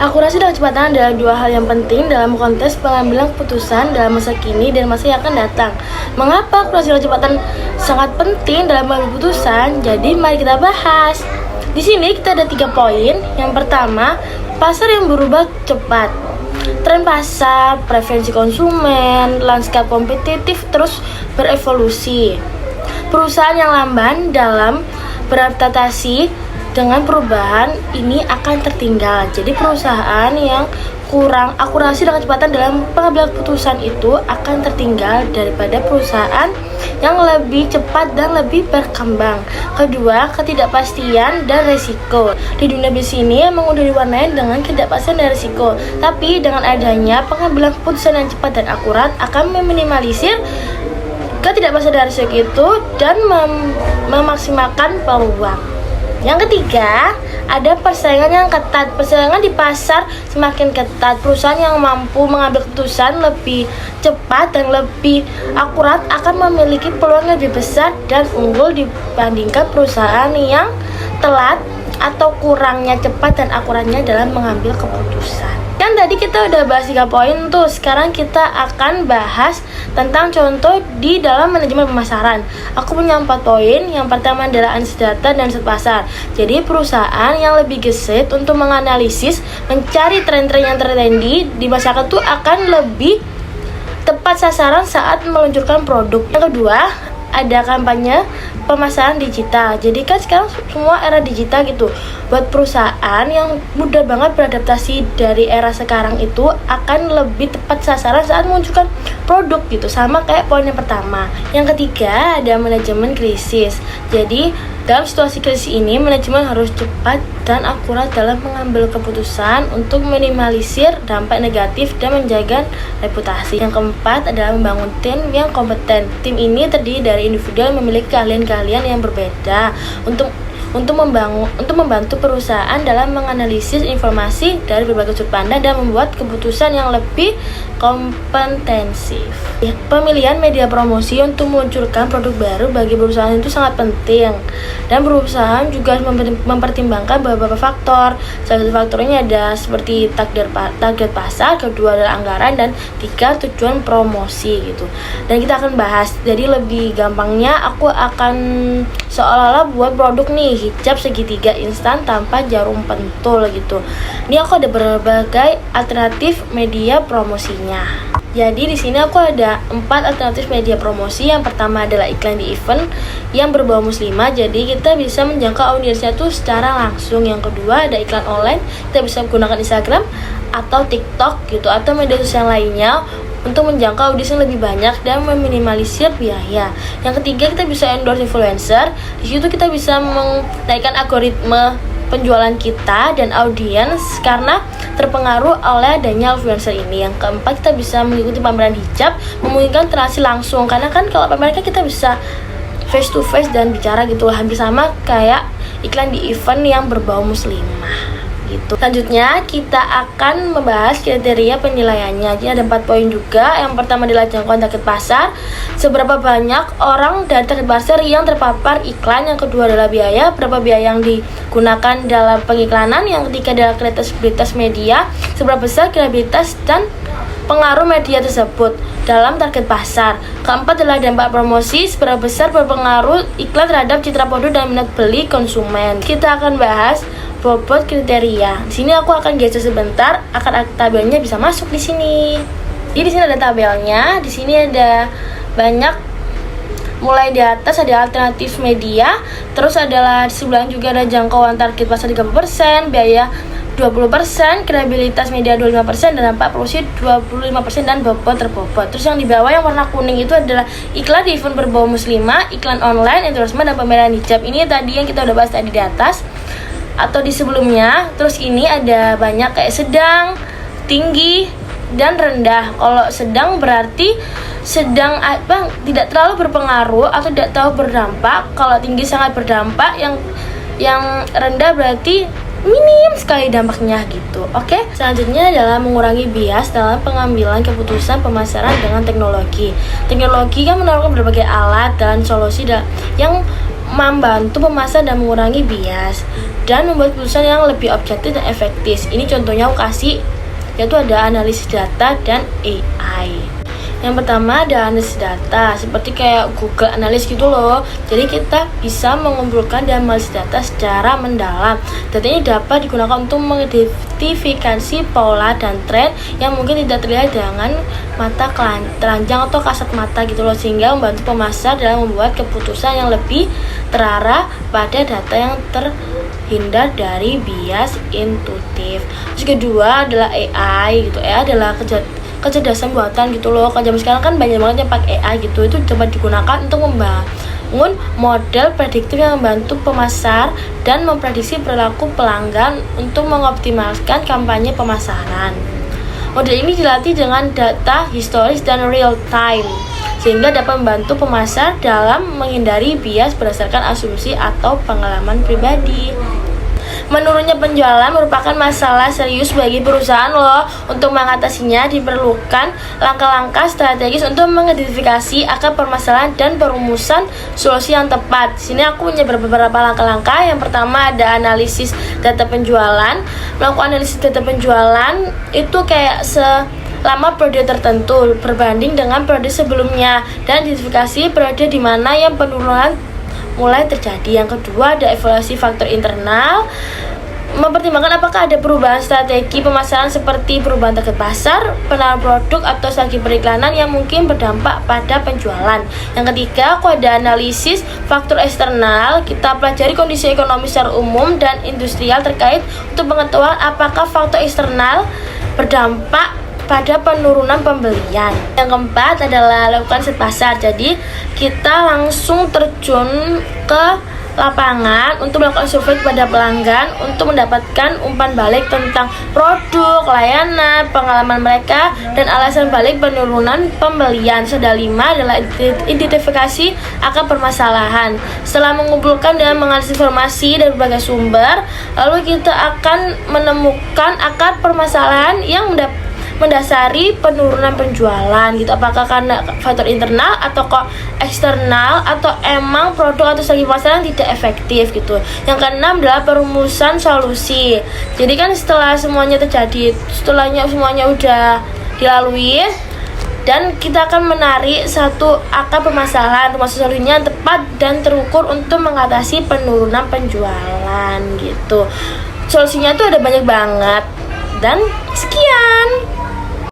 Akurasi dan kecepatan adalah dua hal yang penting dalam konteks pengambilan keputusan dalam masa kini dan masa yang akan datang. Mengapa akurasi dan kecepatan sangat penting dalam mengambil keputusan? Jadi mari kita bahas. Di sini kita ada 3 poin. Yang pertama, pasar yang berubah cepat. Tren pasar, preferensi konsumen, lanskap kompetitif terus berevolusi. Perusahaan yang lamban dalam beradaptasi dengan perubahan ini akan tertinggal. Jadi perusahaan yang kurang akurasi dan kecepatan dalam pengambilan keputusan itu akan tertinggal daripada perusahaan yang lebih cepat dan lebih berkembang. Kedua, ketidakpastian dan resiko. Di dunia bisnis ini emang udah diwarnai dengan ketidakpastian dan resiko. Tapi dengan adanya pengambilan keputusan yang cepat dan akurat akan meminimalisir ketidakpastian dan resiko itu dan memaksimalkan peluang. Yang ketiga, ada persaingan yang ketat. Persaingan di pasar semakin ketat. Perusahaan yang mampu mengambil keputusan lebih cepat dan lebih akurat akan memiliki peluang yang lebih besar dan unggul dibandingkan perusahaan yang telat atau kurangnya cepat dan akuratnya dalam mengambil keputusan. Kan tadi kita udah bahas 3 poin tuh. Sekarang kita akan bahas tentang contoh di dalam manajemen pemasaran. Aku punya 4 poin. Yang pertama adalah analisis data dan riset pasar. Jadi perusahaan yang lebih gesit untuk menganalisis, mencari tren-tren yang trendy di masyarakat tuh akan lebih tepat sasaran saat meluncurkan produk. Yang kedua, ada kampanye pemasaran digital. Jadi kan sekarang semua era digital gitu. Buat perusahaan yang mudah banget beradaptasi dari era sekarang itu akan lebih tepat sasaran saat meluncurkan produk gitu. Sama kayak poin yang pertama. Yang ketiga ada manajemen krisis. Jadi dalam situasi krisis ini manajemen harus cepat dan akurat dalam mengambil keputusan untuk minimalisir dampak negatif dan menjaga reputasi. Yang keempat adalah membangun tim yang kompeten. Tim ini terdiri dari individu yang memiliki keahlian-keahlian yang berbeda untuk membantu perusahaan dalam menganalisis informasi dari berbagai sudut pandang dan membuat keputusan yang lebih kompetensif. Pemilihan media promosi untuk meluncurkan produk baru bagi perusahaan itu sangat penting, dan perusahaan juga mempertimbangkan beberapa faktor. Salah satu faktornya ada seperti target pasar, kedua adalah anggaran, dan 3 tujuan promosi gitu. Dan kita akan bahas. Jadi lebih gampangnya aku akan seolah-olah buat produk nih, hijab segitiga instan tanpa jarum pentul gitu. Ini aku ada berbagai alternatif media promosinya. Jadi di sini aku ada 4 alternatif media promosi. Yang pertama adalah iklan di event yang berbau muslimah. Jadi kita bisa menjangkau audiensnya tuh secara langsung. Yang kedua ada iklan online. Kita bisa menggunakan Instagram atau TikTok gitu atau media sosial lainnya untuk menjangkau audiens yang lebih banyak dan meminimalisir biaya. Yang ketiga kita bisa endorse influencer. Di situ kita bisa menaikkan algoritma penjualan kita dan audiens karena terpengaruh oleh adanya influencer ini. Yang keempat kita bisa mengikuti pameran hijab, memungkinkan interaksi langsung karena kan kalau pameran kita bisa face to face dan bicara gitu, hampir sama kayak iklan di event yang berbau muslimah gitu. Selanjutnya kita akan membahas kriteria penilaiannya. Jadi ada 4 poin juga. Yang pertama adalah jangkauan target pasar. Seberapa banyak orang dari target pasar yang terpapar iklan. Yang kedua adalah biaya. Berapa biaya yang digunakan dalam pengiklanan. Yang ketiga adalah kredibilitas media. Seberapa besar kredibilitas dan pengaruh media tersebut dalam target pasar. Keempat adalah dampak promosi. Seberapa besar berpengaruh iklan terhadap citra produk dan minat beli konsumen. Kita akan bahas bobot kriteria. Di sini aku akan geser sebentar agar tabelnya bisa masuk di sini. Jadi di sini ada tabelnya. Di sini ada banyak, mulai di atas ada alternatif media, terus adalah di sebelah juga ada jangkauan target pasar 30%, biaya 20%, kredibilitas media 25%, dan dampak promosi 25%, dan bobot terbobot. Terus yang di bawah yang warna kuning itu adalah iklan di event berbau muslimah, iklan online, endorsement, dan pameran hijab. Ini tadi yang kita udah bahas tadi di atas atau di sebelumnya. Terus ini ada banyak kayak sedang, tinggi, dan rendah. Kalau sedang berarti sedang tidak terlalu berpengaruh atau tidak terlalu berdampak. Kalau tinggi sangat berdampak. Yang rendah berarti minim sekali dampaknya gitu. Oke. Selanjutnya adalah mengurangi bias dalam pengambilan keputusan pemasaran dengan teknologi. Teknologi kan menawarkan berbagai alat dan solusi yang membantu pemasar dan mengurangi bias. dan membuat keputusan yang lebih objektif dan efektif. Ini contohnya aku kasih, yaitu ada analisis data dan AI. Yang pertama ada analisis data, seperti kayak Google Analytics gitu loh. Jadi kita bisa mengumpulkan dan analisis data secara mendalam. Data ini dapat digunakan untuk mengidentifikasi pola dan tren yang mungkin tidak terlihat dengan mata telanjang atau kasat mata gitu loh, sehingga membantu pemasar dalam membuat keputusan yang lebih terarah pada data yang terhindar dari bias intuitif. Terus kedua adalah AI gitu. AI adalah kecerdasan buatan gitu loh. Kalau zaman sekarang kan banyak banget yang pakai AI gitu. Itu dapat digunakan untuk membangun model prediktif yang membantu pemasar dan memprediksi perilaku pelanggan untuk mengoptimalkan kampanye pemasaran. Model ini dilatih dengan data historis dan real time, sehingga dapat membantu pemasar dalam menghindari bias berdasarkan asumsi atau pengalaman pribadi. Menurunnya penjualan merupakan masalah serius bagi perusahaan loh. Untuk mengatasinya diperlukan langkah-langkah strategis untuk mengidentifikasi akar permasalahan dan perumusan solusi yang tepat. Di sini aku punya beberapa langkah-langkah. Yang pertama ada analisis data penjualan. Melakukan analisis data penjualan itu kayak selama periode tertentu berbanding dengan periode sebelumnya, dan identifikasi periode di mana yang penurunan mulai terjadi. Yang kedua ada evaluasi faktor internal, mempertimbangkan apakah ada perubahan strategi pemasaran seperti perubahan target pasar, penawaran produk, atau strategi periklanan yang mungkin berdampak pada penjualan. Yang ketiga aku ada analisis faktor eksternal, kita pelajari kondisi ekonomi secara umum dan industrial terkait untuk pengetahuan apakah faktor eksternal berdampak pada penurunan pembelian. Yang keempat adalah lakukan riset pasar. Jadi kita langsung terjun ke lapangan untuk melakukan survei kepada pelanggan untuk mendapatkan umpan balik tentang produk, layanan, pengalaman mereka, dan alasan balik penurunan pembelian. Ada 5 adalah identifikasi akar permasalahan. Setelah mengumpulkan dan menganalisis informasi dari berbagai sumber, lalu kita akan menemukan akar permasalahan yang mendasari penurunan penjualan gitu. Apakah karena faktor internal atau kok eksternal, atau emang produk atau strategi pemasaran tidak efektif gitu. Yang keenam adalah perumusan solusi. Jadi kan setelah semuanya terjadi, setelahnya semuanya udah dilalui, dan kita akan menarik satu akar permasalahan, termasuk solusinya yang tepat dan terukur untuk mengatasi penurunan penjualan gitu. Solusinya tuh ada banyak banget. Dan sekian.